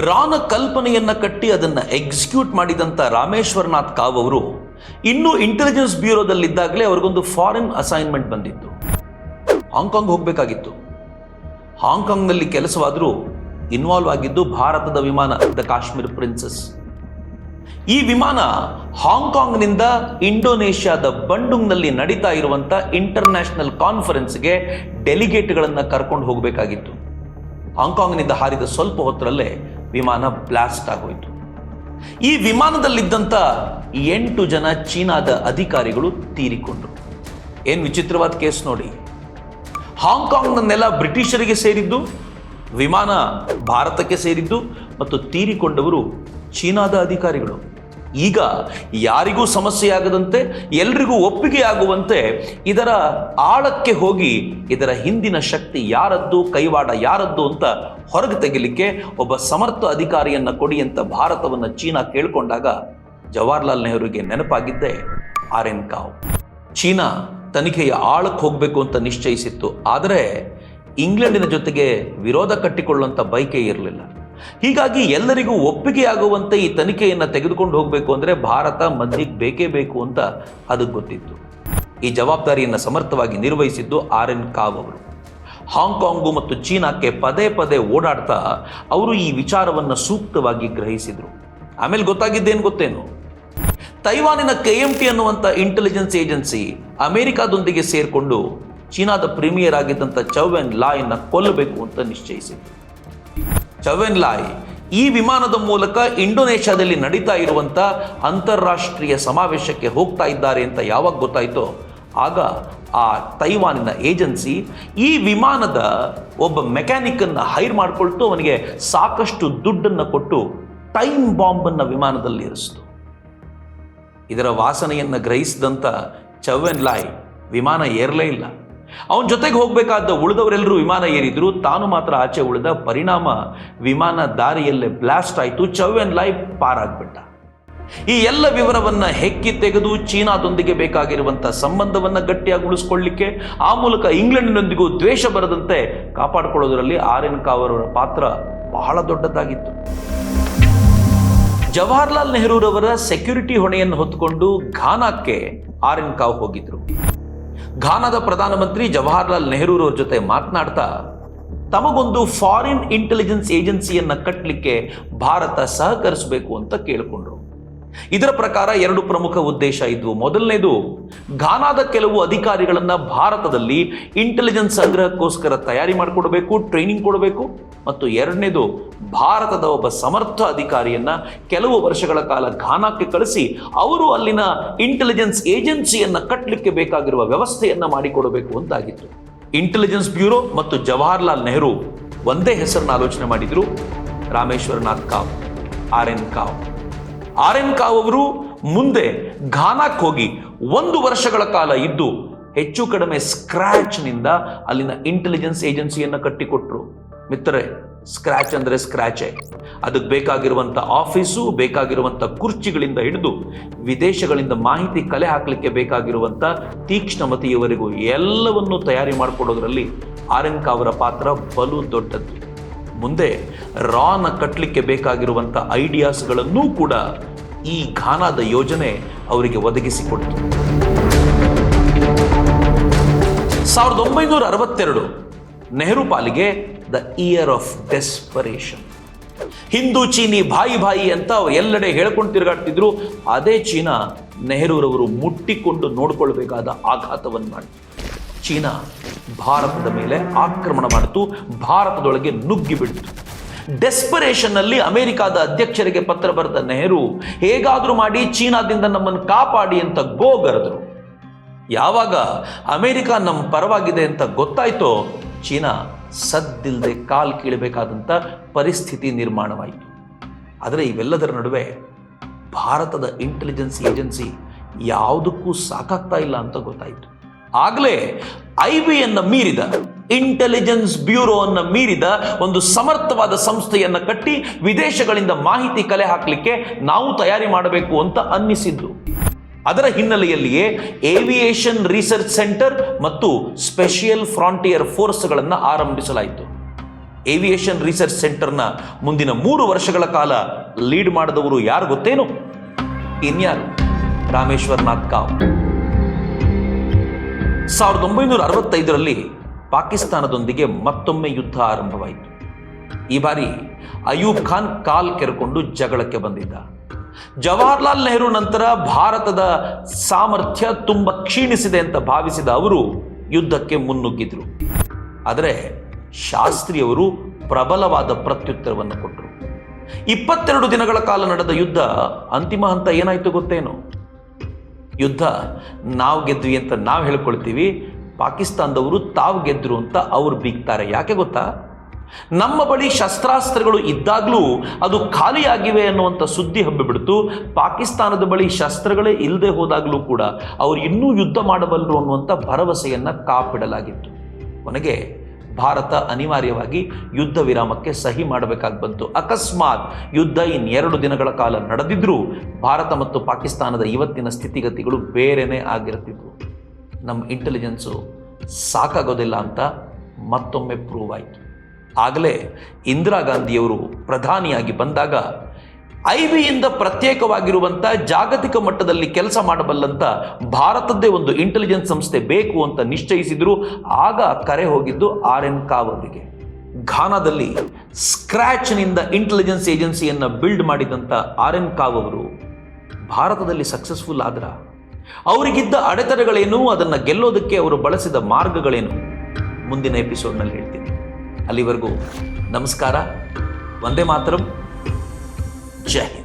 ರಾನ ಕಲ್ಪನೆಯನ್ನ ಕಟ್ಟಿ ಅದನ್ನ ಎಕ್ಸಿಕ್ಯೂಟ್ ಮಾಡಿದಂಥ ರಾಮೇಶ್ವರನಾಥ್ ಕಾವ್ ಅವರು ಇನ್ನೂ ಇಂಟೆಲಿಜೆನ್ಸ್ ಬ್ಯೂರೋದಲ್ಲಿದ್ದಾಗಲೇ ಅವ್ರಿಗೊಂದು ಫಾರಿನ್ ಅಸೈನ್ಮೆಂಟ್ ಬಂದಿತ್ತು. ಹಾಂಗ್ಕಾಂಗ್ ಹೋಗಬೇಕಾಗಿತ್ತು. ಹಾಂಗ್ಕಾಂಗ್ನಲ್ಲಿ ಕೆಲಸವಾದರೂ ಇನ್ವಾಲ್ವ್ ಆಗಿದ್ದು ಭಾರತದ ವಿಮಾನ ದ ಕಾಶ್ಮೀರ್ ಪ್ರಿನ್ಸೆಸ್. ಈ ವಿಮಾನ ಹಾಂಗ್ಕಾಂಗ್ನಿಂದ ಇಂಡೋನೇಷ್ಯಾದ ಬಂಡುಂಗ್ನಲ್ಲಿ ನಡೀತಾ ಇರುವಂಥ ಇಂಟರ್ನ್ಯಾಷನಲ್ ಕಾನ್ಫರೆನ್ಸ್ಗೆ ಡೆಲಿಗೇಟ್ಗಳನ್ನು ಕರ್ಕೊಂಡು ಹೋಗಬೇಕಾಗಿತ್ತು. ಹಾಂಗ್ಕಾಂಗ್ನಿಂದ ಹಾರಿದ ಸ್ವಲ್ಪ ಹೊತ್ತರಲ್ಲೇ ವಿಮಾನ ಬ್ಲಾಸ್ಟ್ ಆಗೋಯಿತು. ಈ ವಿಮಾನದಲ್ಲಿದ್ದಂಥ 8 ಜನ ಚೀನಾದ ಅಧಿಕಾರಿಗಳು ತೀರಿಕೊಂಡ್ರು. ಏನು ವಿಚಿತ್ರವಾದ ಕೇಸ್ ನೋಡಿ. ಹಾಂಗ್ಕಾಂಗ್ನ ನೆಲ ಬ್ರಿಟಿಷರಿಗೆ ಸೇರಿದ್ದು, ವಿಮಾನ ಭಾರತಕ್ಕೆ ಸೇರಿದ್ದು ಮತ್ತು ತೀರಿಕೊಂಡವರು ಚೀನಾದ ಅಧಿಕಾರಿಗಳು. ಈಗ ಯಾರಿಗೂ ಸಮಸ್ಯೆ ಆಗದಂತೆ, ಎಲ್ರಿಗೂ ಒಪ್ಪಿಗೆ ಆಗುವಂತೆ ಇದರ ಆಳಕ್ಕೆ ಹೋಗಿ ಇದರ ಹಿಂದಿನ ಶಕ್ತಿ ಯಾರದ್ದು, ಕೈವಾಡ ಯಾರದ್ದು ಅಂತ ಹೊರಗೆ ತೆಗಿಲಿಕ್ಕೆ ಒಬ್ಬ ಸಮರ್ಥ ಅಧಿಕಾರಿಯನ್ನ ಕೊಡಿ ಅಂತ ಭಾರತವನ್ನು ಚೀನಾ ಕೇಳಿಕೊಂಡಾಗ ಜವಾಹರ್ಲಾಲ್ ನೆಹರುಗೆ ನೆನಪಾಗಿದ್ದೆ RN ಕಾವ್. ಚೀನಾ ತನಿಖೆಯ ಆಳಕ್ಕೆ ಹೋಗಬೇಕು ಅಂತ ನಿಶ್ಚಯಿಸಿತ್ತು. ಆದರೆ ಇಂಗ್ಲೆಂಡಿನ ಜೊತೆಗೆ ವಿರೋಧ ಕಟ್ಟಿಕೊಳ್ಳುವಂಥ ಬಯಕೆ ಇರಲಿಲ್ಲ. ಹೀಗಾಗಿ ಎಲ್ಲರಿಗೂ ಒಪ್ಪಿಗೆ ಆಗುವಂತೆ ಈ ತನಿಖೆಯನ್ನು ತೆಗೆದುಕೊಂಡು ಹೋಗಬೇಕು ಅಂದರೆ ಭಾರತ ಮಧ್ಯಕ್ಕೆ ಬೇಕೇ ಬೇಕು ಅಂತ ಅದಕ್ಕೆ ಗೊತ್ತಿತ್ತು. ಈ ಜವಾಬ್ದಾರಿಯನ್ನು ಸಮರ್ಥವಾಗಿ ನಿರ್ವಹಿಸಿದ್ದು RN ಕಾವ್ ಅವರು. ಹಾಂಗ್ಕಾಂಗು ಮತ್ತು ಚೀನಾಕ್ಕೆ ಪದೇ ಪದೇ ಓಡಾಡ್ತಾ ಅವರು ಈ ವಿಚಾರವನ್ನು ಸೂಕ್ತವಾಗಿ ಗ್ರಹಿಸಿದರು. ಆಮೇಲೆ ಗೊತ್ತಾಗಿದ್ದೇನು ಗೊತ್ತೇನು? ತೈವಾನಿನ KMT ಅನ್ನುವಂಥ ಇಂಟೆಲಿಜೆನ್ಸ್ ಏಜೆನ್ಸಿ ಅಮೆರಿಕಾದೊಂದಿಗೆ ಸೇರಿಕೊಂಡು ಚೀನಾದ ಪ್ರೀಮಿಯರ್ ಆಗಿದ್ದಂಥ ಚೌ ಎನ್ ಲಾಯ್ನ ಕೊಲ್ಲಬೇಕು ಅಂತ ನಿಶ್ಚಯಿಸಿದ್ರು. ಚೌ ಎನ್ ಲಾಯ್ ಈ ವಿಮಾನದ ಮೂಲಕ ಇಂಡೋನೇಷ್ಯಾದಲ್ಲಿ ನಡೀತಾ ಇರುವಂಥ ಅಂತಾರಾಷ್ಟ್ರೀಯ ಸಮಾವೇಶಕ್ಕೆ ಹೋಗ್ತಾ ಇದ್ದಾರೆ ಅಂತ ಯಾವಾಗ ಗೊತ್ತಾಯಿತೋ ಆಗ ಆ ತೈವಾನಿನ ಏಜೆನ್ಸಿ ಈ ವಿಮಾನದ ಒಬ್ಬ ಮೆಕ್ಯಾನಿಕನ್ನು ಹೈರ್ ಮಾಡಿಕೊಳ್ತು. ಅವನಿಗೆ ಸಾಕಷ್ಟು ದುಡ್ಡನ್ನು ಕೊಟ್ಟು ಟೈಮ್ ಬಾಂಬನ್ನು ವಿಮಾನದಲ್ಲಿ ಇರಿಸಿತು. ಇದರ ವಾಸನೆಯನ್ನು ಗ್ರಹಿಸಿದಂಥ ಚೌ ಎನ್ ಲಾಯ್ ವಿಮಾನ ಏರಲೇ ಇಲ್ಲ. ಅವನ ಜೊತೆಗೆ ಹೋಗಬೇಕಾದ ಉಳಿದವರೆಲ್ಲರೂ ವಿಮಾನ ಏರಿದ್ರು, ತಾನು ಮಾತ್ರ ಆಚೆ ಉಳಿದ. ಪರಿಣಾಮ ವಿಮಾನ ದಾರಿಯಲ್ಲೇ ಬ್ಲಾಸ್ಟ್ ಆಯಿತು. ಚೌ ಎನ್ ಲಾಯ್ ಪಾರಾಗ್ಬಿಟ್ಟ. ಈ ಎಲ್ಲ ವಿವರವನ್ನು ಹೆಕ್ಕಿ ತೆಗೆದು ಚೀನಾದೊಂದಿಗೆ ಬೇಕಾಗಿರುವಂಥ ಸಂಬಂಧವನ್ನು ಗಟ್ಟಿಯಾಗಿ ಉಳಿಸ್ಕೊಳ್ಳಿಕ್ಕೆ, ಆ ಮೂಲಕ ಇಂಗ್ಲೆಂಡಿನೊಂದಿಗೂ ದ್ವೇಷ ಬರದಂತೆ ಕಾಪಾಡಿಕೊಳ್ಳೋದರಲ್ಲಿ RN ಕಾವ್ ಅವರ ಪಾತ್ರ ಬಹಳ ದೊಡ್ಡದಾಗಿತ್ತು. ಜವಾಹರ್ಲಾಲ್ ನೆಹರೂರವರ ಸೆಕ್ಯೂರಿಟಿ ಹೊಣೆಯನ್ನು ಹೊತ್ತುಕೊಂಡು ಘಾನಾಕ್ಕೆ RN ಕಾವ್ ಹೋಗಿದ್ರು. ಘಾನಾದ ಪ್ರಧಾನಮಂತ್ರಿ ಜವಾಹರ್ಲಾಲ್ ನೆಹರೂರವ್ರ ಜೊತೆ ಮಾತನಾಡ್ತಾ ತಮಗೊಂದು ಫಾರಿನ್ ಇಂಟೆಲಿಜೆನ್ಸ್ ಏಜೆನ್ಸಿಯನ್ನ ಕಟ್ಟಲಿಕ್ಕೆ ಭಾರತ ಸಹಕರಿಸಬೇಕು ಅಂತ ಕೇಳಿಕೊಂಡ್ರು. ಇದರ ಪ್ರಕಾರ 2 ಪ್ರಮುಖ ಉದ್ದೇಶ ಇದ್ವು. ಮೊದಲನೇದು, ಘಾನಾದ ಕೆಲವು ಅಧಿಕಾರಿಗಳನ್ನ ಭಾರತದಲ್ಲಿ ಇಂಟೆಲಿಜೆನ್ಸ್ ಸಂಗ್ರಹಕ್ಕೋಸ್ಕರ ತಯಾರಿ ಮಾಡಿಕೊಡಬೇಕು, ಟ್ರೈನಿಂಗ್ ಕೊಡಬೇಕು. ಮತ್ತು ಎರಡನೇದು, ಭಾರತದ ಒಬ್ಬ ಸಮರ್ಥ ಅಧಿಕಾರಿಯನ್ನ ಕೆಲವು ವರ್ಷಗಳ ಕಾಲ ಘಾನಾಕ್ಕೆ ಕಳಿಸಿ ಅವರು ಅಲ್ಲಿನ ಇಂಟೆಲಿಜೆನ್ಸ್ ಏಜೆನ್ಸಿಯನ್ನ ಕಟ್ಟಲಿಕ್ಕೆ ಬೇಕಾಗಿರುವ ವ್ಯವಸ್ಥೆಯನ್ನ ಮಾಡಿಕೊಡಬೇಕು ಅಂತಾಗಿತ್ತು. ಇಂಟೆಲಿಜೆನ್ಸ್ ಬ್ಯೂರೋ ಮತ್ತು ಜವಾಹರ್ಲಾಲ್ ನೆಹರು ಒಂದೇ ಹೆಸರನ್ನ ಆಲೋಚನೆ ಮಾಡಿದ್ರು, ರಾಮೇಶ್ವರನಾಥ್ ಕಾವ್, RN ಕಾವ್. RN ಕಾವ್ ಅವರು ಮುಂದೆ ಘಾನಾಕ್ಕೆ ಹೋಗಿ 1 ವರ್ಷಗಳ ಕಾಲ ಇದ್ದು ಹೆಚ್ಚು ಕಡಿಮೆ ಸ್ಕ್ರಾಚ್ನಿಂದ ಅಲ್ಲಿನ ಇಂಟೆಲಿಜೆನ್ಸ್ ಏಜೆನ್ಸಿಯನ್ನು ಕಟ್ಟಿಕೊಟ್ರು. ಮಿತ್ರರೇ, ಸ್ಕ್ರಾಚ್ ಅಂದರೆ ಸ್ಕ್ರಾಚೇ. ಅದಕ್ಕೆ ಬೇಕಾಗಿರುವಂಥ ಆಫೀಸು, ಬೇಕಾಗಿರುವಂಥ ಕುರ್ಚಿಗಳಿಂದ ಹಿಡಿದು ವಿದೇಶಗಳಿಂದ ಮಾಹಿತಿ ಕಲೆ ಹಾಕಲಿಕ್ಕೆ ಬೇಕಾಗಿರುವಂಥ ತೀಕ್ಷ್ಣಮತಿಯವರೆಗೂ ಎಲ್ಲವನ್ನೂ ತಯಾರಿ ಮಾಡಿಕೊಡೋದ್ರಲ್ಲಿ RN ಕಾವ್ ಅವರ ಪಾತ್ರ ಬಲು ದೊಡ್ಡದ್ದು. ಮುಂದೆ ರಾನ ಕಟ್ಟಲಿಕ್ಕೆ ಬೇಕಾಗಿರುವಂಥ ಐಡಿಯಾಸ್ಗಳನ್ನೂ ಕೂಡ ಈ ಘಾನಾದ ಯೋಜನೆ ಅವರಿಗೆ ಒದಗಿಸಿಕೊಡ್ತು. 1962 ನೆಹರು ಪಾಲಿಗೆ ದ ಇಯರ್ ಆಫ್ ಡೆಸ್ಪರೇಷನ್. ಹಿಂದೂ ಚೀನಿ ಭಾಯಿ ಭಾಯಿ ಅಂತ ಎಲ್ಲೆಡೆ ಹೇಳ್ಕೊಂಡು ತಿರುಗಾಡ್ತಿದ್ರು. ಅದೇ ಚೀನಾ ನೆಹರೂರವರು ಮುಟ್ಟಿಕೊಂಡು ನೋಡ್ಕೊಳ್ಬೇಕಾದ ಆಘಾತವನ್ನು ಮಾಡಿತು. ಚೀನಾ ಭಾರತದ ಮೇಲೆ ಆಕ್ರಮಣ ಮಾಡಿತು, ಭಾರತದೊಳಗೆ ನುಗ್ಗಿ ಬಿಡ್ತು. ಡೆಸ್ಪರೇಷನ್ ಅಲ್ಲಿ ಅಮೆರಿಕಾದ ಅಧ್ಯಕ್ಷರಿಗೆ ಪತ್ರ ಬರೆದ ನೆಹರು ಹೇಗಾದ್ರೂ ಮಾಡಿ ಚೀನಾದಿಂದ ನಮ್ಮನ್ನು ಕಾಪಾಡಿ ಅಂತ ಗೋಗರೆದರು. ಯಾವಾಗ ಅಮೆರಿಕ ನಮ್ಮ ಪರವಾಗಿದೆ ಅಂತ ಗೊತ್ತಾಯ್ತೋ ಚೀನಾ ಸದ್ದಿಲ್ಲದೆ ಕಾಲ್ ಕೀಳಬೇಕಾದಂಥ ಪರಿಸ್ಥಿತಿ ನಿರ್ಮಾಣವಾಯಿತು. ಆದರೆ ಇವೆಲ್ಲದರ ನಡುವೆ ಭಾರತದ ಇಂಟೆಲಿಜೆನ್ಸ್ ಏಜೆನ್ಸಿ ಯಾವುದಕ್ಕೂ ಸಾಕಾಗ್ತಾ ಇಲ್ಲ ಅಂತ ಗೊತ್ತಾಯಿತು. ಆಗಲೇ IBಯನ್ನು ಮೀರಿದ, ಇಂಟೆಲಿಜೆನ್ಸ್ ಬ್ಯೂರೋ ಅನ್ನು ಮೀರಿದ ಒಂದು ಸಮರ್ಥವಾದ ಸಂಸ್ಥೆಯನ್ನು ಕಟ್ಟಿ ವಿದೇಶಗಳಿಂದ ಮಾಹಿತಿ ಕಲೆ ಹಾಕಲಿಕ್ಕೆ ನಾವು ತಯಾರಿ ಮಾಡಬೇಕು ಅಂತ ಅನ್ನಿಸಿದ್ದು. ಅದರ ಹಿನ್ನೆಲೆಯಲ್ಲಿಯೇ ಏವಿಯೇಷನ್ ರಿಸರ್ಚ್ ಸೆಂಟರ್ ಮತ್ತು ಸ್ಪೆಷಿಯಲ್ ಫ್ರಾಂಟಿಯರ್ ಫೋರ್ಸ್ಗಳನ್ನು ಆರಂಭಿಸಲಾಯಿತು. ಏವಿಯೇಷನ್ ರಿಸರ್ಚ್ ಸೆಂಟರ್ನ ಮುಂದಿನ 3 ವರ್ಷಗಳ ಕಾಲ ಲೀಡ್ ಮಾಡಿದವರು ಯಾರು ಗೊತ್ತೇನು? ಇನ್ಯಾರು? ರಾಮೇಶ್ವರನಾಥ್ ಕಾವ್. 1965ರಲ್ಲಿ ಪಾಕಿಸ್ತಾನದೊಂದಿಗೆ ಮತ್ತೊಮ್ಮೆ ಯುದ್ಧ ಆರಂಭವಾಯಿತು. ಈ ಬಾರಿ ಅಯೂಬ್ ಖಾನ್ ಕಾಲ್ ಕೆರೆಕೊಂಡು ಜಗಳಕ್ಕೆ ಬಂದಿದ್ದ. ಜವಾಹರ್ಲಾಲ್ ನೆಹರು ನಂತರ ಭಾರತದ ಸಾಮರ್ಥ್ಯ ತುಂಬ ಕ್ಷೀಣಿಸಿದೆ ಅಂತ ಭಾವಿಸಿದ ಅವರು ಯುದ್ಧಕ್ಕೆ ಮುನ್ನುಗ್ಗಿದ್ರು. ಆದರೆ ಶಾಸ್ತ್ರಿಯವರು ಪ್ರಬಲವಾದ ಪ್ರತ್ಯುತ್ತರವನ್ನು ಕೊಟ್ಟರು. 22 ದಿನಗಳ ಕಾಲ ನಡೆದ ಯುದ್ಧ ಅಂತಿಮ ಹಂತ ಏನಾಯ್ತು ಗೊತ್ತೇನು? ಯುದ್ಧ ನಾವು ಗೆದ್ವಿ ಅಂತ ನಾವು ಹೇಳ್ಕೊಳ್ತೀವಿ, ಪಾಕಿಸ್ತಾನದವರು ತಾವು ಗೆದ್ರು ಅಂತ ಅವ್ರು ಬೀಗ್ತಾರೆ. ಯಾಕೆ ಗೊತ್ತಾ? ನಮ್ಮ ಬಳಿ ಶಸ್ತ್ರಾಸ್ತ್ರಗಳು ಇದ್ದಾಗಲೂ ಅದು ಖಾಲಿಯಾಗಿವೆ ಅನ್ನುವಂಥ ಸುದ್ದಿ ಹಬ್ಬಿಬಿಡ್ತು. ಪಾಕಿಸ್ತಾನದ ಬಳಿ ಶಸ್ತ್ರಗಳೇ ಇಲ್ಲದೆ ಹೋದಾಗಲೂ ಕೂಡ ಅವರು ಇನ್ನೂ ಯುದ್ಧ ಮಾಡಬಲ್ಲರು ಅನ್ನುವಂಥ ಭರವಸೆಯನ್ನು ಕಾಪಿಡಲಾಗಿತ್ತು. ಕೊನೆಗೆ ಭಾರತ ಅನಿವಾರ್ಯವಾಗಿ ಯುದ್ಧ ವಿರಾಮಕ್ಕೆ ಸಹಿ ಮಾಡಬೇಕಾಗಿ ಬಂತು. ಅಕಸ್ಮಾತ್ ಯುದ್ಧ 2 ದಿನಗಳ ಕಾಲ ನಡೆದಿದ್ರೂ ಭಾರತ ಮತ್ತು ಪಾಕಿಸ್ತಾನದ ಇವತ್ತಿನ ಸ್ಥಿತಿಗತಿಗಳು ಬೇರೆನೇ ಆಗಿರ್ತಿದ್ವು. ನಮ್ಮ ಇಂಟೆಲಿಜೆನ್ಸು ಸಾಕಾಗೋದಿಲ್ಲ ಅಂತ ಮತ್ತೊಮ್ಮೆ ಪ್ರೂವ್ ಆಯಿತು. ಆಗಲೇ ಇಂದಿರಾ ಗಾಂಧಿಯವರು ಪ್ರಧಾನಿಯಾಗಿ ಬಂದಾಗ ಐಬಿಯಿಂದ ಪ್ರತ್ಯೇಕವಾಗಿರುವಂಥ ಜಾಗತಿಕ ಮಟ್ಟದಲ್ಲಿ ಕೆಲಸ ಮಾಡಬಲ್ಲಂಥ ಭಾರತದ್ದೇ ಒಂದು ಇಂಟೆಲಿಜೆನ್ಸ್ ಸಂಸ್ಥೆ ಬೇಕು ಅಂತ ನಿಶ್ಚಯಿಸಿದ್ರು. ಆಗ ಕರೆ ಹೋಗಿದ್ದು RN ಕಾವ್ ಅವರಿಗೆ. ಘಾನಾದಲ್ಲಿ ಸ್ಕ್ರ್ಯಾಚ್ನಿಂದ ಇಂಟೆಲಿಜೆನ್ಸ್ ಏಜೆನ್ಸಿಯನ್ನು ಬಿಲ್ಡ್ ಮಾಡಿದಂಥ RN ಕಾವ್ ಅವರು ಭಾರತದಲ್ಲಿ ಸಕ್ಸಸ್ಫುಲ್ ಆದ್ರ? ಅವರಿಗಿದ್ದ ಅಡೆತಡೆಗಳೇನು, ಅದನ್ನು ಗೆಲ್ಲೋದಕ್ಕೆ ಅವರು ಬಳಸಿದ ಮಾರ್ಗಗಳೇನು? ಮುಂದಿನ ಎಪಿಸೋಡ್ನಲ್ಲಿ ಹೇಳ್ತೀನಿ. ಅಲ್ಲಿವರೆಗೂ ನಮಸ್ಕಾರ. ವಂದೇ ಮಾತರಂ. ಜೈ ಹಿಂದ್.